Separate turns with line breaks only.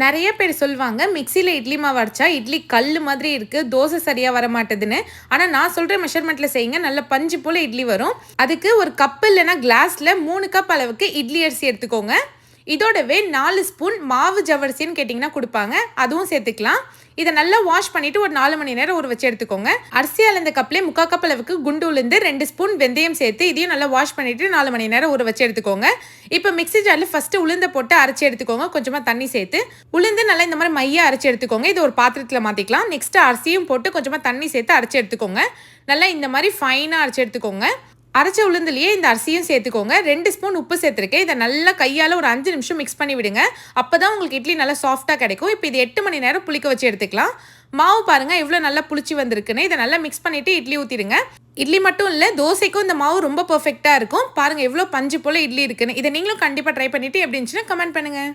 நிறைய பேர் சொல்லுவாங்க மிக்ஸியில் இட்லி மாவு அரைச்சா இட்லி கல் மாதிரி இருக்குது, தோசை சரியாக வர மாட்டேதுன்னு. ஆனால் நான் சொல்கிற மெஷர்மெண்ட்டில் செய்யுங்க, நல்ல பஞ்சு போல் இட்லி வரும். அதுக்கு ஒரு கப்பு இல்லைன்னா கிளாஸில் 3 கப் அளவுக்கு இட்லி அரிசி எடுத்துக்கோங்க. இதோடவே 4 ஸ்பூன் மாவு ஜவ்வரிசின்னு கேட்டிங்கன்னா கொடுப்பாங்க, அதுவும் சேர்த்துக்கலாம். இதை நல்லா வாஷ் பண்ணிவிட்டு ஒரு 4 மணி நேரம் ஊற வச்சு எடுத்துக்கோங்க. அரிசி அளந்த கப்லேயே 3/4 கப் அளவுக்கு குண்டு உளுந்து 2 ஸ்பூன் வெந்தயம் சேர்த்து இதையும் நல்லா வாஷ் பண்ணிவிட்டு 4 மணி நேரம் ஊற வச்சு எடுத்துக்கோங்க. இப்போ மிக்ஸி ஜாரில் ஃபஸ்ட்டு உளுந்தை போட்டு அரைச்சி எடுத்துக்கோங்க. கொஞ்சமாக தண்ணி சேர்த்து உளுந்து நல்லா இந்த மாதிரி மையாக அரைச்சி எடுத்துக்கோங்க. இது ஒரு பாத்திரத்தில் மாற்றிக்கலாம். நெக்ஸ்ட்டு அரிசியும் போட்டு கொஞ்சமாக தண்ணி சேர்த்து அரைச்சி எடுத்துக்கோங்க. நல்லா இந்த மாதிரி ஃபைனாக அரைச்சி எடுத்துக்கோங்க. அரைச்ச உளுந்துலேயே இந்த அரிசியும் சேர்த்துக்கோங்க. 2 ஸ்பூன் உப்பு சேர்த்துருக்கேன். இதை நல்லா கையால் ஒரு 5 நிமிஷம் மிக்ஸ் பண்ணி விடுங்க. அப்போ தான் உங்களுக்கு இட்லி நல்லா சாஃப்டாக கிடைக்கும். இப்போ இது 8 மணி நேரம் புளிக்க வச்சு எடுத்துக்கலாம். மாவு பாருங்கள் எவ்வளோ நல்லா புளிச்சு வந்திருக்குன்னு. இதை நல்லா மிக்ஸ் பண்ணிவிட்டு இட்லி ஊற்றிடுங்க. இட்லி மட்டும் இல்லை, தோசைக்கும் இந்த மாவு ரொம்ப பர்ஃபெக்டாக இருக்கும். பாருங்கள் எவ்வளோ பஞ்சு போல் இட்லி இருக்குன்னு. இதை நீங்களும் கண்டிப்பாக ட்ரை பண்ணிவிட்டு எப்படி இருந்துச்சுன்னா கமெண்ட் பண்ணுங்கள்.